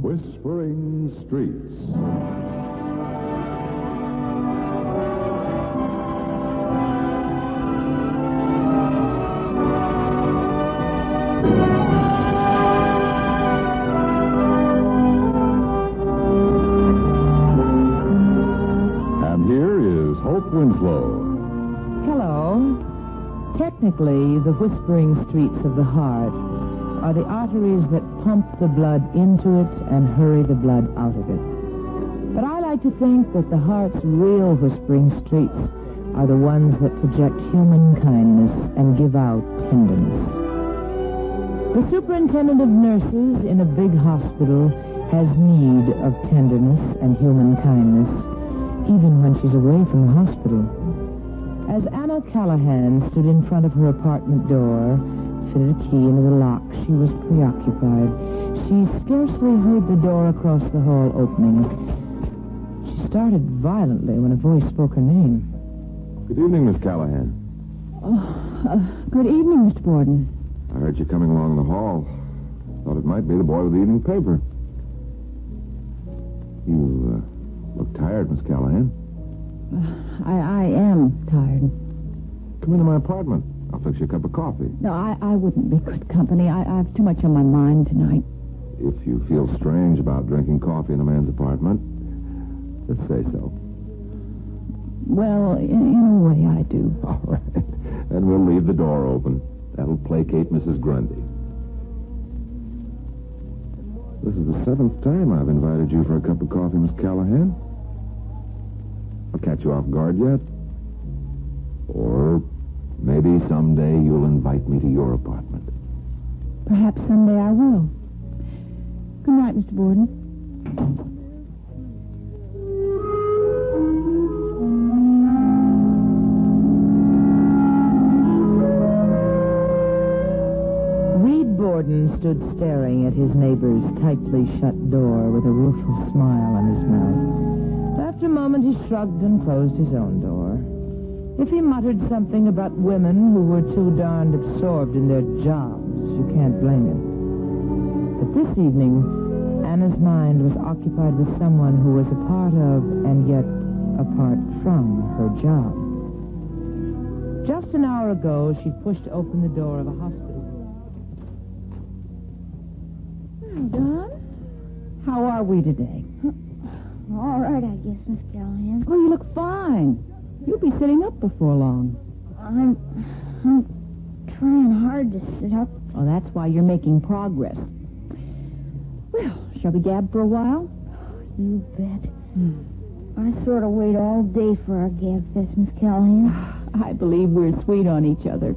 Whispering Streets. And here is Hope Winslow. Hello. Technically, the whispering streets of the heart are the arteries that pump the blood into it and hurry the blood out of it. But I like to think that the heart's real whispering streets are the ones that project human kindness and give out tenderness. The superintendent of nurses in a big hospital has need of tenderness and human kindness, even when she's away from the hospital. As Anna Callahan stood in front of her apartment door, fitted a key into the lock, she was preoccupied. She scarcely heard the door across the hall opening. She started violently when a voice spoke her name. Good evening, Miss Callahan. Good evening, Mr. Borden. I heard you coming along the hall. Thought it might be the boy with the evening paper. You look tired, Miss Callahan. I am tired. Come into my apartment. I'll fix you a cup of coffee. No, I wouldn't be good company. I have too much on my mind tonight. If you feel strange about drinking coffee in a man's apartment, just say so. Well, in a way, I do. All right. Then we'll leave the door open. That'll placate Mrs. Grundy. This is the 7th time I've invited you for a cup of coffee, Miss Callahan. I'll catch you off guard yet? Or maybe someday you'll invite me to your apartment. Perhaps someday I will. Good night, Mr. Borden. Reed Borden stood staring at his neighbor's tightly shut door with a rueful smile on his mouth. After a moment, he shrugged and closed his own door. If he muttered something about women who were too darned absorbed in their jobs, you can't blame him. But this evening, Anna's mind was occupied with someone who was a part of, and yet apart from, her job. Just an hour ago, she pushed open the door of a hospital. Don, how are we today? All right, I guess, Miss Callahan. Oh, you look fine. You'll be sitting up before long. I'm trying hard to sit up. Oh, that's why you're making progress. Well, shall we gab for a while? You bet. I sort of wait all day for our gab fest, Miss Callahan. I believe we're sweet on each other.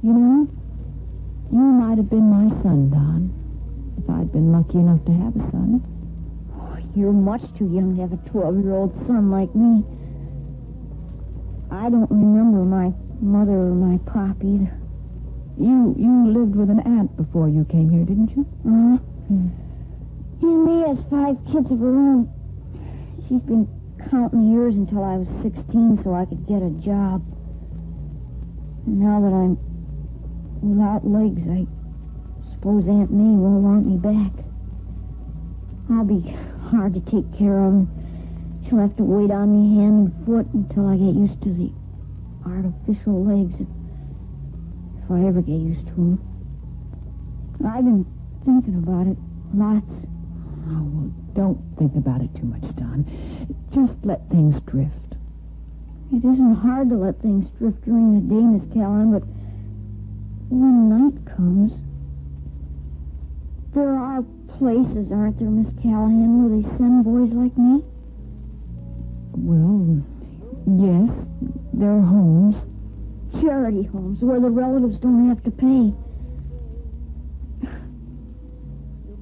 You know, you might have been my son, Don, if I'd been lucky enough to have a son. Oh, you're much too young to have a 12-year-old son like me. I don't remember my mother or my pop either. You lived with an aunt before you came here, didn't you? Uh-huh. And May has 5 kids of her own. She's been counting years until I was 16 so I could get a job. And now that I'm without legs, I suppose Aunt May won't want me back. I'll be hard to take care of, and she'll have to wait on me hand and foot until I get used to the artificial legs, if I ever get used to them. I've been thinking about it lots. Oh, well, don't think about it too much, Don. Just let things drift. It isn't hard to let things drift during the day, Miss Callahan, but when night comes, there are places, aren't there, Miss Callahan, where they send boys like me? Well, yes, there are homes. Charity homes, where the relatives don't have to pay.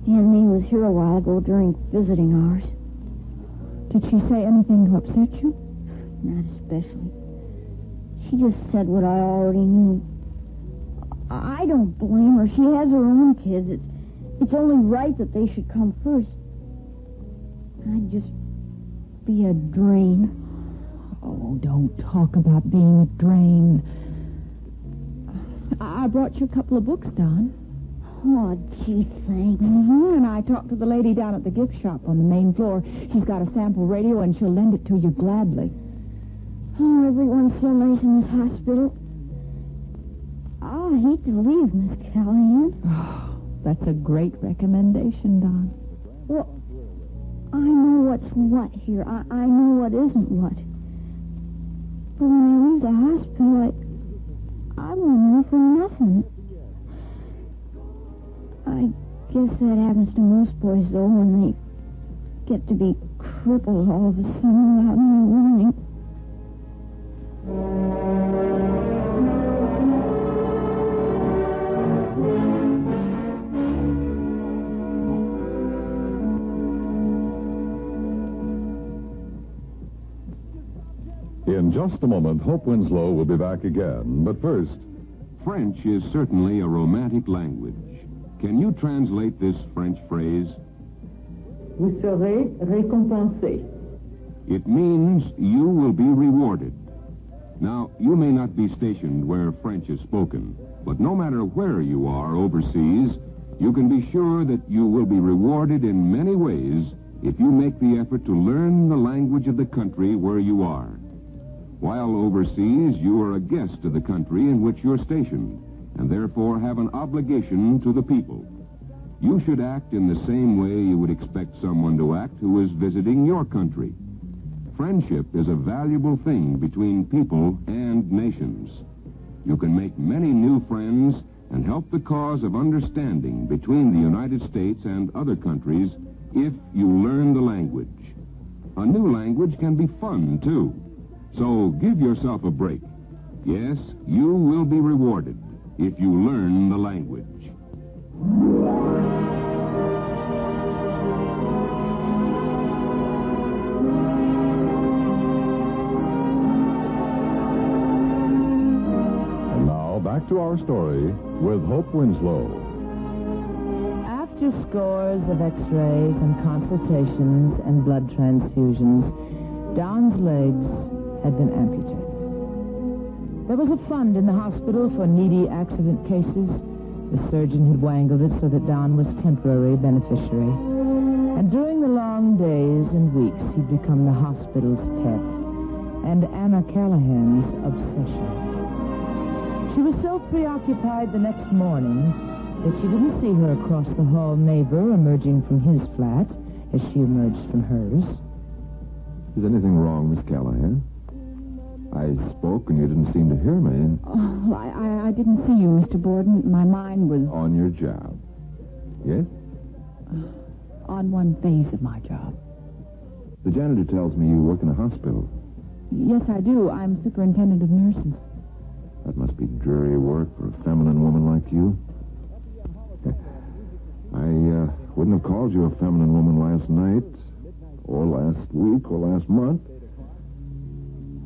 Aunt May was here a while ago during visiting hours. Did she say anything to upset you? Not especially. She just said what I already knew. I don't blame her. She has her own kids. It's only right that they should come first. I'd just be a drain. Oh, don't talk about being a drain. I brought you a couple of books, Don. Oh, gee, thanks. And I talked to the lady down at the gift shop on the main floor. She's got a sample radio, and she'll lend it to you gladly. Oh, everyone's so nice in this hospital. I hate to leave, Miss Callahan. Oh, that's a great recommendation, Don. Well, I know what's what here. I know what isn't what. But when I leave the hospital, I won't know for nothing. I guess that happens to most boys, though, when they get to be crippled all of a sudden without any warning. In just a moment, Hope Winslow will be back again. But first, French is certainly a romantic language. Can you translate this French phrase? Vous serez récompensé. It means you will be rewarded. Now, you may not be stationed where French is spoken, but no matter where you are overseas, you can be sure that you will be rewarded in many ways if you make the effort to learn the language of the country where you are. While overseas, you are a guest of the country in which you're stationed, and therefore have an obligation to the people. You should act in the same way you would expect someone to act who is visiting your country. Friendship is a valuable thing between people and nations. You can make many new friends and help the cause of understanding between the United States and other countries if you learn the language. A new language can be fun, too. So give yourself a break. Yes, you will be rewarded if you learn the language. and now back to our story with Hope Winslow. After scores of x-rays and consultations and blood transfusions, Don's legs had been amputated. There was a fund in the hospital for needy accident cases. The surgeon had wangled it so that Don was temporary beneficiary. And during the long days and weeks, he'd become the hospital's pet and Anna Callahan's obsession. She was so preoccupied the next morning that she didn't see her across the hall neighbor emerging from his flat as she emerged from hers. Is anything wrong, Miss Callahan? I spoke and you didn't seem to hear me. Oh, I didn't see you, Mr. Borden. My mind was On your job. Yes? on one phase of my job. The janitor tells me you work in a hospital. Yes, I do. I'm superintendent of nurses. That must be dreary work for a feminine woman like you. I wouldn't have called you a feminine woman last night, or last week, or last month.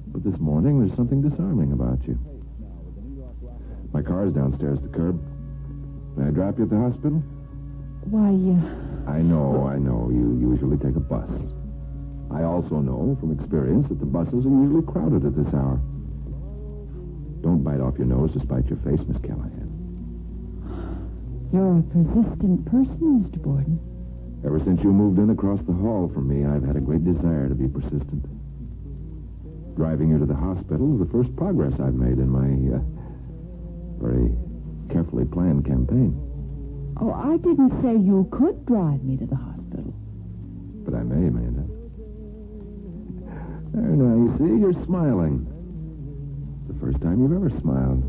But this morning, there's something disarming about you. My car's downstairs at the curb. May I drop you at the hospital? Why, I know. You usually take a bus. I also know from experience that the buses are usually crowded at this hour. Don't bite off your nose to spite your face, Miss Callahan. you're a persistent person, Mr. Borden. Ever since you moved in across the hall from me, I've had a great desire to be persistent. Driving you to the hospital is the first progress I've made in my very carefully planned campaign. Oh, I didn't say you could drive me to the hospital. But I may, mayn't I? There, now, you see, you're smiling. It's the first time you've ever smiled.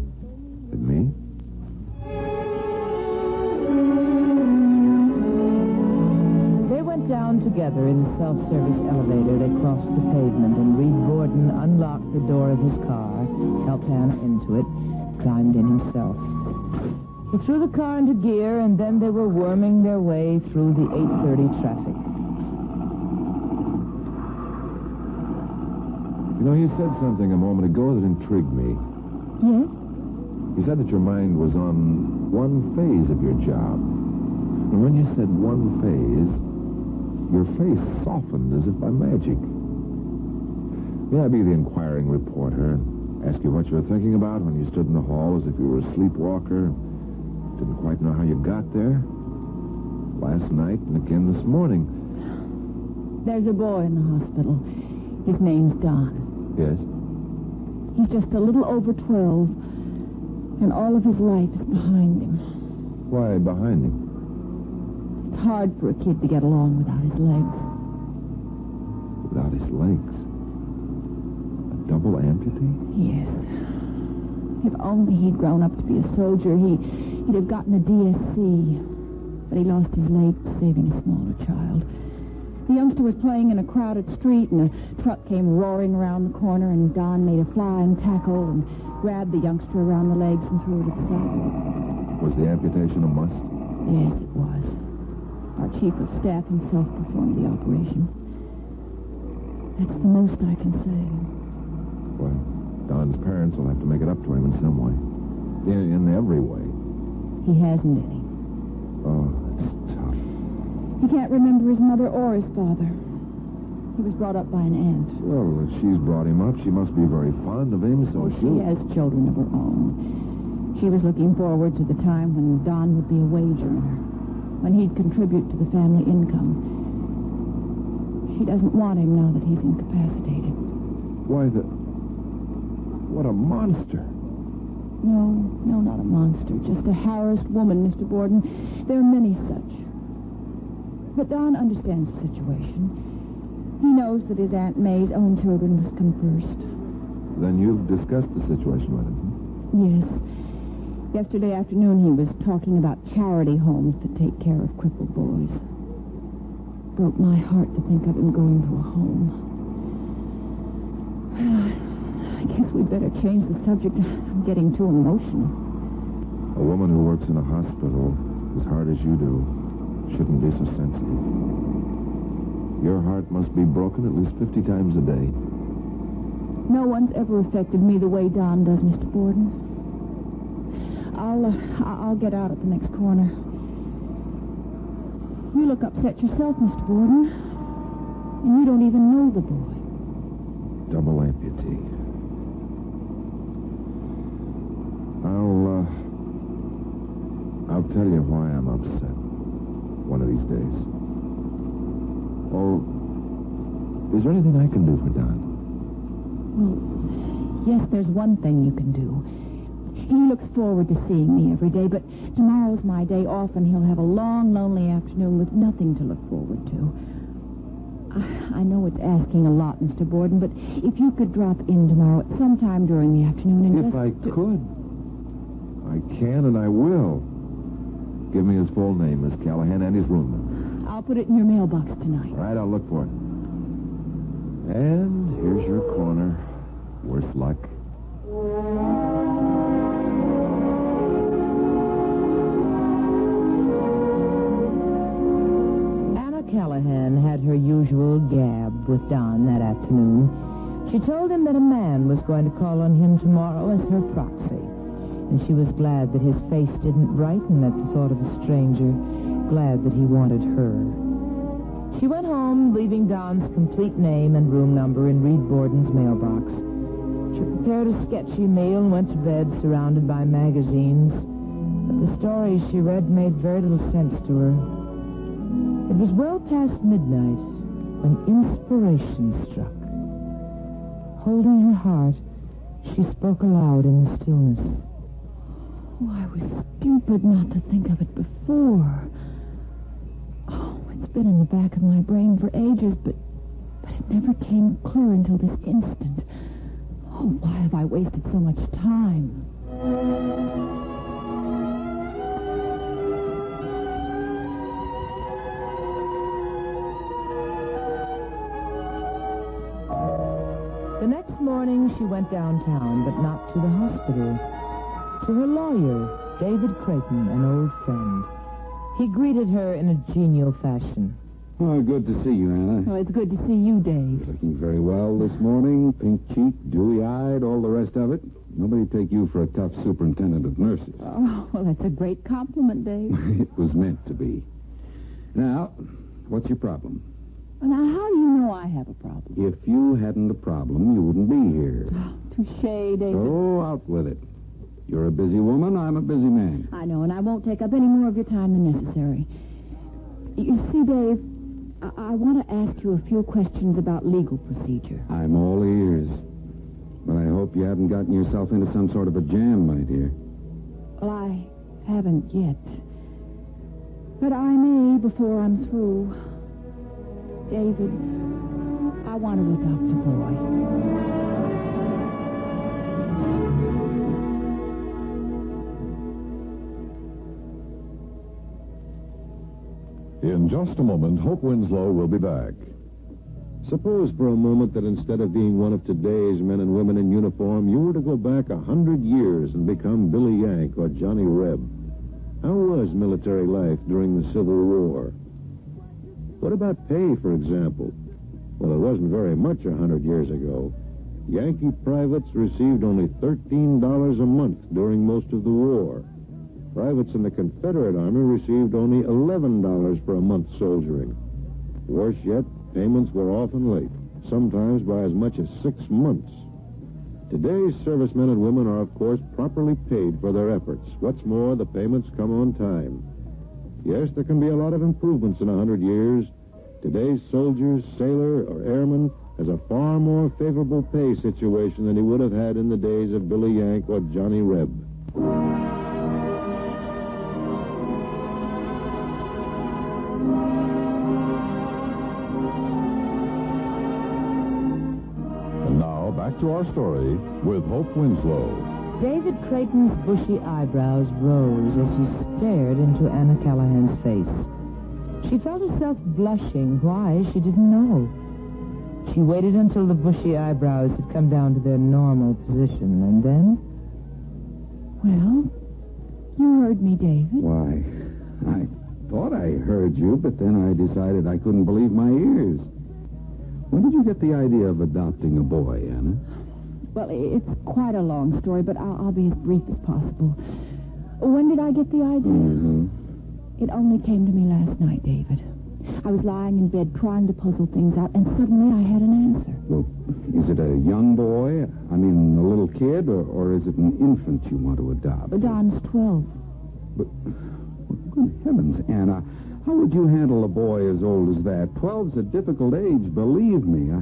At me? They went down together in the self-service elevator. They crossed the pavement, and Reed Borden unlocked the door of his car, helped Anna into it, climbed in himself. He threw the car into gear, and then they were worming their way through the 8:30 traffic. You know, you said something a moment ago that intrigued me. Yes? You said that your mind was on one phase of your job. And when you said one phase, your face softened as if by magic. May I be the inquiring reporter and ask you what you were thinking about when you stood in the hall as if you were a sleepwalker? Didn't quite know how you got there. Last night and again this morning. There's a boy in the hospital. His name's Don. Yes? He's just a little over 12, and all of his life is behind him. Why behind him? It's hard for a kid to get along without his legs. Without his legs? A double amputee? Yes. If only he'd grown up to be a soldier, he'd have gotten a DSC. But he lost his leg saving a smaller child. The youngster was playing in a crowded street, and a truck came roaring around the corner, and Don made a flying tackle and grabbed the youngster around the legs and threw it at the sidewalk. Was the amputation a must? Yes, it was. Our chief of staff himself performed the operation. That's the most I can say. Well, Don's parents will have to make it up to him in some way. In every way. He hasn't any. Oh, that's tough. He can't remember his mother or his father. He was brought up by an aunt. Well, if she's brought him up, she must be very fond of him, so She has children of her own. She was looking forward to the time when Don would be a wage earner, when he'd contribute to the family income. She doesn't want him now that he's incapacitated. Why, what a monster. No, not a monster. Just a harassed woman, Mr. Borden. There are many such. But Don understands the situation. He knows that his Aunt May's own children must come first. Then you've discussed the situation with him? Yes. Yesterday afternoon he was talking about charity homes that take care of crippled boys. Broke my heart to think of him going to a home. I guess we'd better change the subject. I'm getting too emotional. A woman who works in a hospital as hard as you do shouldn't be so sensitive. Your heart must be broken at least 50 times a day. No one's ever affected me the way Don does, Mr. Borden. I'll get out at the next corner. You look upset yourself, Mr. Borden. And you don't even know the boy. Double amputee. I'll tell you why I'm upset. One of these days. Oh, is there anything I can do for Don? Well, yes, there's one thing you can do. He looks forward to seeing me every day, but tomorrow's my day off, and he'll have a long, lonely afternoon with nothing to look forward to. I know it's asking a lot, Mr. Borden, but if you could drop in tomorrow at some time during the afternoon and If I could. I can and I will. Give me his full name, Miss Callahan, and his room number. I'll put it in your mailbox tonight. All right, I'll look for it. And here's your corner. Worse luck. Anna Callahan had her usual gab with Don that afternoon. She told him that a man was going to call on him tomorrow as her proxy. And she was glad that his face didn't brighten at the thought of a stranger, glad that he wanted her. She went home, leaving Don's complete name and room number in Reed Borden's mailbox. She prepared a sketchy meal and went to bed surrounded by magazines. But the stories she read made very little sense to her. It was well past midnight when inspiration struck. Holding her heart, she spoke aloud in the stillness. Oh, I was stupid not to think of it before. Oh, it's been in the back of my brain for ages, but it never came clear until this instant. Oh, why have I wasted so much time? The next morning, she went downtown, but not to the hospital. To her lawyer, David Creighton, an old friend. He greeted her in a genial fashion. Oh, good to see you, Anna. Oh, it's good to see you, Dave. Looking very well this morning. Pink-cheeked, dewy-eyed, all the rest of it. Nobody take you for a tough superintendent of nurses. Oh, well, that's a great compliment, Dave. It was meant to be. Now, what's your problem? Now, how do you know I have a problem? If you hadn't a problem, you wouldn't be here. Oh, touche, David. Oh, out with it. You're a busy woman, I'm a busy man. I know, and I won't take up any more of your time than necessary. You see, Dave, I want to ask you a few questions about legal procedure. I'm all ears. But I hope you haven't gotten yourself into some sort of a jam, my dear. Well, I haven't yet. But I may before I'm through. David, I want to adopt a boy. In just a moment, Hope Winslow will be back. Suppose for a moment that instead of being one of today's men and women in uniform, you were to go back 100 years and become Billy Yank or Johnny Reb. How was military life during the Civil War? What about pay, for example? Well, it wasn't very much 100 years ago. Yankee privates received only $13 a month during most of the war. Privates in the Confederate Army received only $11 for a month soldiering. Worse yet, payments were often late, sometimes by as much as 6 months. Today's servicemen and women are, of course, properly paid for their efforts. What's more, the payments come on time. Yes, there can be a lot of improvements in 100 years. Today's soldier, sailor, or airman has a far more favorable pay situation than he would have had in the days of Billy Yank or Johnny Reb. And now, back to our story with Hope Winslow. David Creighton's bushy eyebrows rose as he stared into Anna Callahan's face. She felt herself blushing. Why, she didn't know. She waited until the bushy eyebrows had come down to their normal position, and then... Well, you heard me, David. Why, I thought I heard you, but then I decided I couldn't believe my ears. When did you get the idea of adopting a boy, Anna? Well, it's quite a long story, but I'll be as brief as possible. When did I get the idea? Mm-hmm. It only came to me last night, David. I was lying in bed trying to puzzle things out, and suddenly I had an answer. Well, is it a young boy? I mean, a little kid, or is it an infant you want to adopt? Don's 12. But, good heavens, Anna, how would you handle a boy as old as that? 12's a difficult age, believe me.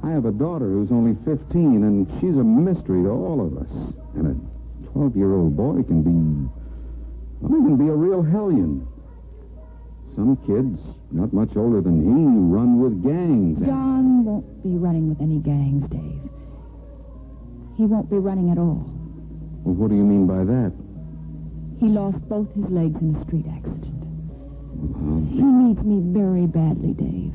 I have a daughter who's only 15, and she's a mystery to all of us. And a 12-year-old boy can be a real hellion. Some kids, not much older than he, run with gangs. John won't be running with any gangs, Dave. He won't be running at all. Well, what do you mean by that? He lost both his legs in a street accident. He needs me very badly, Dave.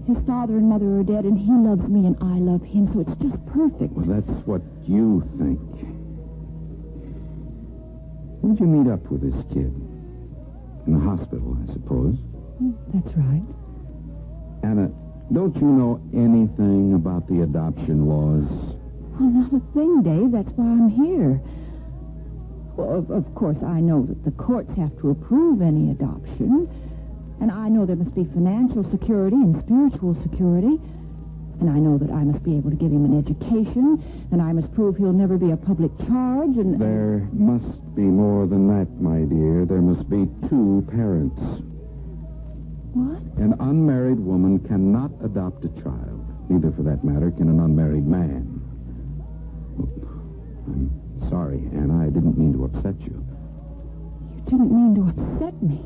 His father and mother are dead, and he loves me, and I love him, so it's just perfect. Well, that's what you think. Where'd you meet up with this kid? In the hospital, I suppose. That's right. Anna, don't you know anything about the adoption laws? Well, not a thing, Dave. That's why I'm here. Well, of course, I know that the courts have to approve any adoption. And I know there must be financial security and spiritual security. And I know that I must be able to give him an education. And I must prove he'll never be a public charge. And There must be more than that, my dear. There must be 2 parents. What? An unmarried woman cannot adopt a child. Neither, for that matter, can an unmarried man. I'm sorry, Anna. I didn't mean to upset you. You didn't mean to upset me.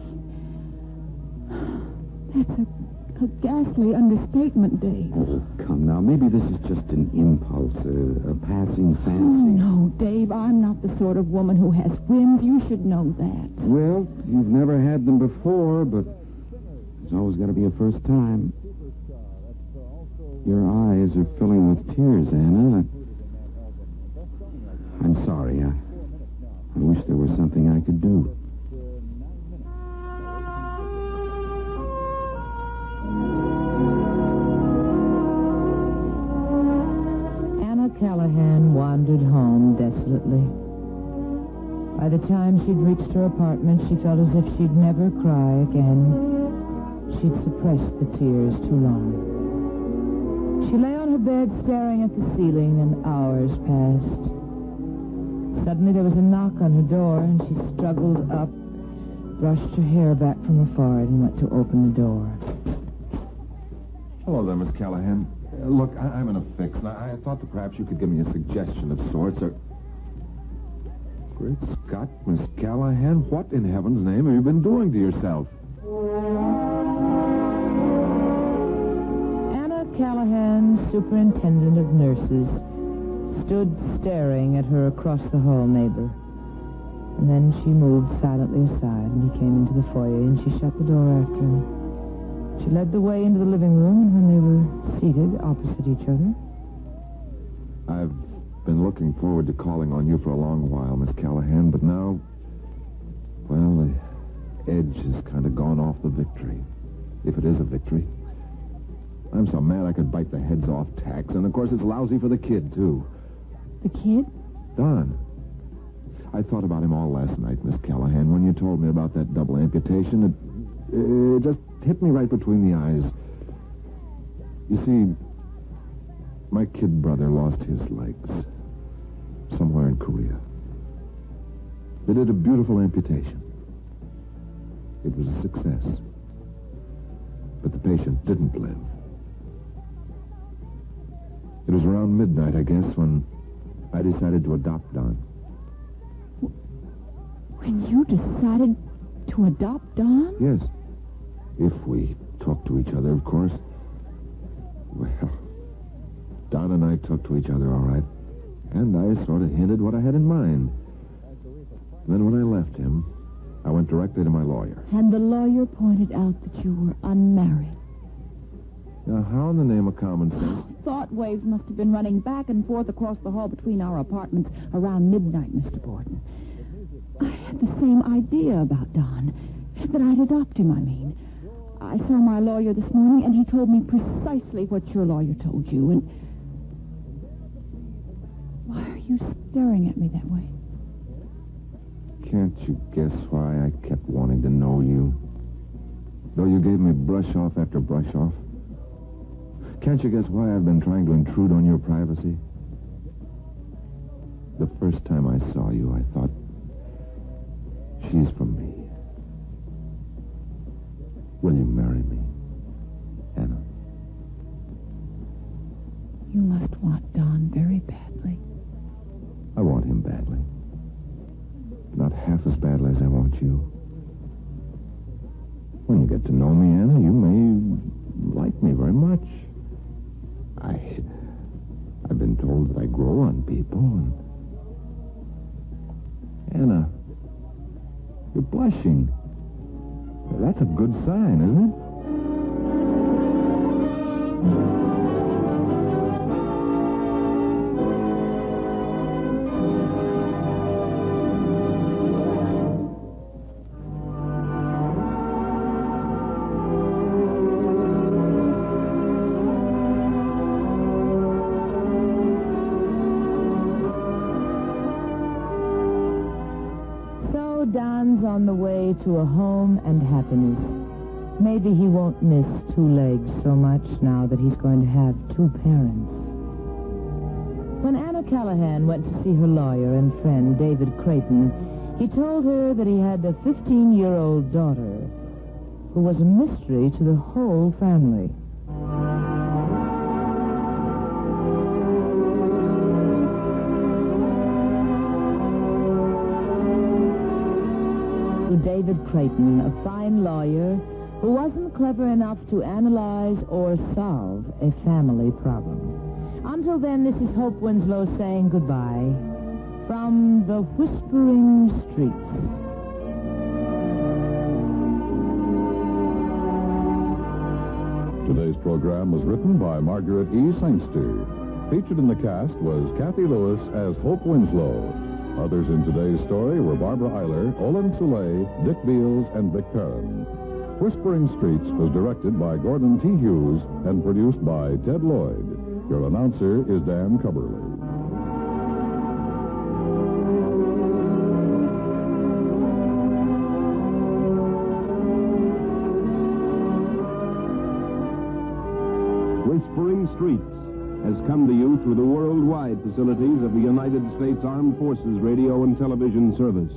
That's a ghastly understatement, Dave. Oh, come now. Maybe this is just an impulse, a passing fancy. Oh, no, Dave. I'm not the sort of woman who has whims. You should know that. Well, you've never had them before, but there's always got to be a first time. Your eyes are filling with tears, Anna. I'm sorry. I wish there was something I could do. Anna Callahan wandered home desolately. By the time she'd reached her apartment, she felt as if she'd never cry again. She'd suppressed the tears too long. She lay on her bed staring at the ceiling, and hours passed. Suddenly there was a knock on her door, and she struggled up, brushed her hair back from her forehead, and went to open the door. Hello there, Miss Callahan. Look, I'm in a fix, and I thought that perhaps you could give me a suggestion of sorts, or... Great Scott, Miss Callahan, what in heaven's name have you been doing to yourself? Anna Callahan, superintendent of nurses, stood staring at her across-the-hall neighbor. And then she moved silently aside, and he came into the foyer, and she shut the door after him. She led the way into the living room, and when they were seated opposite each other... I've been looking forward to calling on you for a long while, Miss Callahan, but now... Well, the edge has kind of gone off the victory. If it is a victory. I'm so mad I could bite the heads off tacks, and of course it's lousy for the kid, too. The kid? Don. I thought about him all last night, Miss Callahan. When you told me about that double amputation, it just hit me right between the eyes. You see, my kid brother lost his legs somewhere in Korea. They did a beautiful amputation. It was a success. But the patient didn't live. It was around midnight, I guess, when I decided to adopt Don. When you decided to adopt Don? Yes. If we talk to each other, of course. Well, Don and I talked to each other all right. And I sort of hinted what I had in mind. Then when I left him, I went directly to my lawyer. And the lawyer pointed out that you were unmarried. Now, how in the name of common sense... Thought waves must have been running back and forth across the hall between our apartments around midnight, Mr. Borden. I had the same idea about Don. That I'd adopt him, I mean. I saw my lawyer this morning, and he told me precisely what your lawyer told you, and... Why are you staring at me that way? Can't you guess why I kept wanting to know you? Though you gave me brush off after brush off? Can't you guess why I've been trying to intrude on your privacy? The first time I saw you, I thought, she's for me. Will you marry me, Anna? You must want Don very badly. I want him badly. Not half as badly as I want you. When you get to know me, Anna, you may like me very much. I've been told that I grow on people, and... Anna, you're blushing. That's a good sign, isn't it? Don's on the way to a home and happiness. Maybe he won't miss two legs so much now that he's going to have two parents. When Anna Callahan went to see her lawyer and friend, David Creighton, he told her that he had a 15-year-old daughter who was a mystery to the whole family. David Creighton, a fine lawyer who wasn't clever enough to analyze or solve a family problem. Until then, this is Hope Winslow saying goodbye from the Whispering Streets. Today's program was written by Margaret E. Sangster. Featured in the cast was Cathy Lewis as Hope Winslow. Others in today's story were Barbara Eiler, Olin Soule, Dick Beals, and Vic Perrin. Whispering Streets was directed by Gordon T. Hughes and produced by Ted Lloyd. Your announcer is Dan Cubberly. Whispering Streets, has come to you through the worldwide facilities of the United States Armed Forces Radio and Television Service.